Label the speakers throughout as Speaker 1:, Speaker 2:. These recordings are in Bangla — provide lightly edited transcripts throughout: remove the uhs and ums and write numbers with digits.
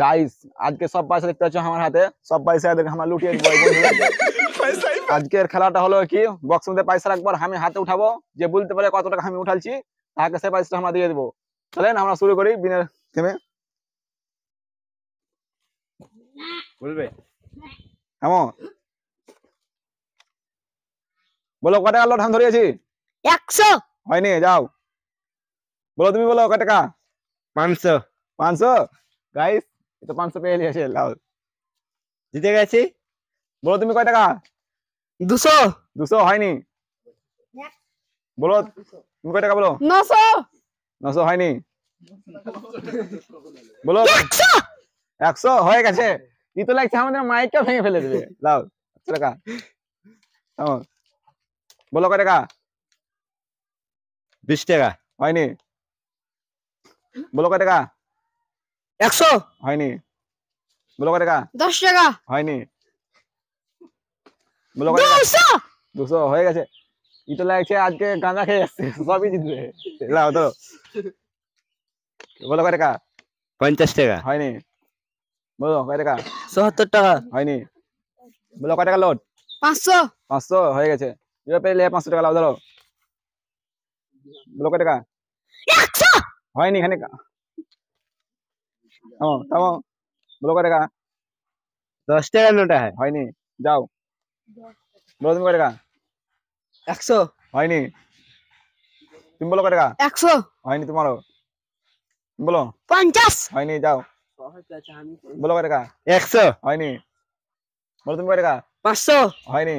Speaker 1: গাইস আজকে সব পয়সা দেখতে পাচ্ছ আমার হাতে, সব পয়সা আমরা লুটিয়ে দেবো। আজকের খেলাটা হলো কি, বক্স মধ্যে পয়সা রাখবো, আমি হাতে উঠাবো, যে বলতে পারে কত টাকা আমি উঠালছি তাকে সেই পয়সাটা আমরা দিয়ে দেবো। চলেন আমরা শুরু করি বিনা থেমে। বলবে কেমন বলো কত টাকা লোট আমি ধরিয়েছি?
Speaker 2: 100
Speaker 1: হয়নি, যাও বলো, তুমি বলো কত টাকা?
Speaker 3: 500
Speaker 1: 500। গাইস এটা 500 পেয়ে নিয়েছে, লাও
Speaker 3: জিতে গেছি।
Speaker 1: বলো তুমি কয় টাকা?
Speaker 2: 200
Speaker 1: 200 হয়নি। বলো তুমি কয় টাকা বলো?
Speaker 2: 900
Speaker 1: 900 হয়নি। বলো
Speaker 2: 100
Speaker 1: 100 হয়ে গেছে। ই তো লাগছে আমাদের মাইকটা ভেঙে ফেলে দেবে। লাও 100 টাকা। বলো কয় টাকা?
Speaker 3: 20 টাকা
Speaker 1: হয়নি। বলো কয় টাকা?
Speaker 2: 100
Speaker 1: হয়নি। বলো কয় টাকা?
Speaker 2: 10 টাকা
Speaker 1: হয়নি। বলো কয় টাকা?
Speaker 2: 200
Speaker 1: 200 হয়ে গেছে। ই তো লাগছে আজকে গাঁজা খেয়ে আসছে, সবই জিতবে। লাও ধরো। বলো কয় টাকা?
Speaker 3: 50 টাকা
Speaker 1: হয়নি। বলো কয় টাকা?
Speaker 2: 77 টাকা
Speaker 1: হয়নি। বলো কয় টাকা লোড?
Speaker 2: 500
Speaker 1: 500 হয়ে গেছে। এবার পেলে 500 টাকা লাও ধরো। বলো কয় টাকা?
Speaker 2: 100
Speaker 1: হয়নি। এখানে থামো। বলো কয় টাকা?
Speaker 3: 10 টাকা নোট है।
Speaker 1: হয়নি, যাও। বলো তুমি কয় টাকা?
Speaker 2: 100
Speaker 1: হয়নি। তুমি বলো কয় টাকা?
Speaker 2: 100
Speaker 1: হয়নি তোমারও। বলো
Speaker 2: 50
Speaker 1: হয়নি, যাও। বলো কয় টাকা?
Speaker 3: 100
Speaker 1: হয়নি। বলো তুমি কয় টাকা?
Speaker 2: 500
Speaker 1: হয়নি।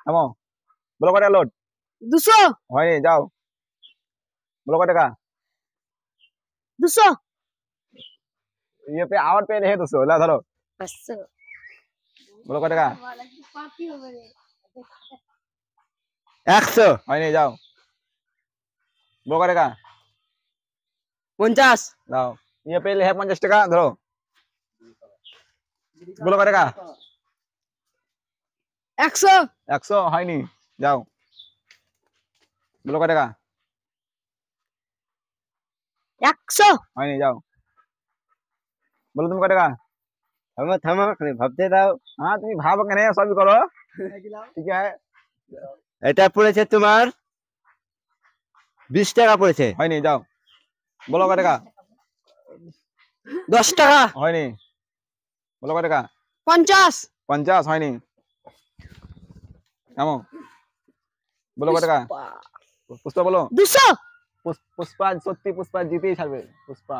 Speaker 1: থামো। বলো কয় টাকা লোড?
Speaker 2: 200
Speaker 1: হয়নি, যাও। বলো কয় টাকা?
Speaker 2: 200
Speaker 1: ये पे आवर पे रहे 200 ला धरो।
Speaker 2: 500
Speaker 1: বলো কয় টাকা?
Speaker 3: 100
Speaker 1: হয়নি, যাও। বলো কয় টাকা?
Speaker 2: 50
Speaker 1: দাও। ये पे है 50 টাকা ধরো। বলো কয় টাকা?
Speaker 2: 100
Speaker 1: 100 হয়নি, যাও। বলো কয় টাকা?
Speaker 2: 100
Speaker 1: হয়নি, যাও। বলো তুমি কয় টাকা?
Speaker 3: থামো থামো খালি ভাবতে দাও।
Speaker 1: হ্যাঁ তুমি ভাবো কেন, সবই করো। ঠিক আছে।
Speaker 3: এটা পড়েছে তোমার 20 টাকা পড়েছে।
Speaker 1: হয়নি, যাও। বলো কয় টাকা?
Speaker 2: 10 টাকা
Speaker 1: হয়নি। বলো কয় টাকা?
Speaker 2: 50
Speaker 1: 50 হয়নি। কেমন? বলো কয় টাকা? পুষ্পা বলো।
Speaker 2: 200
Speaker 1: পুষ্পা সত্যি পুষ্পা জিতেই ছাড়বে। পুষ্পা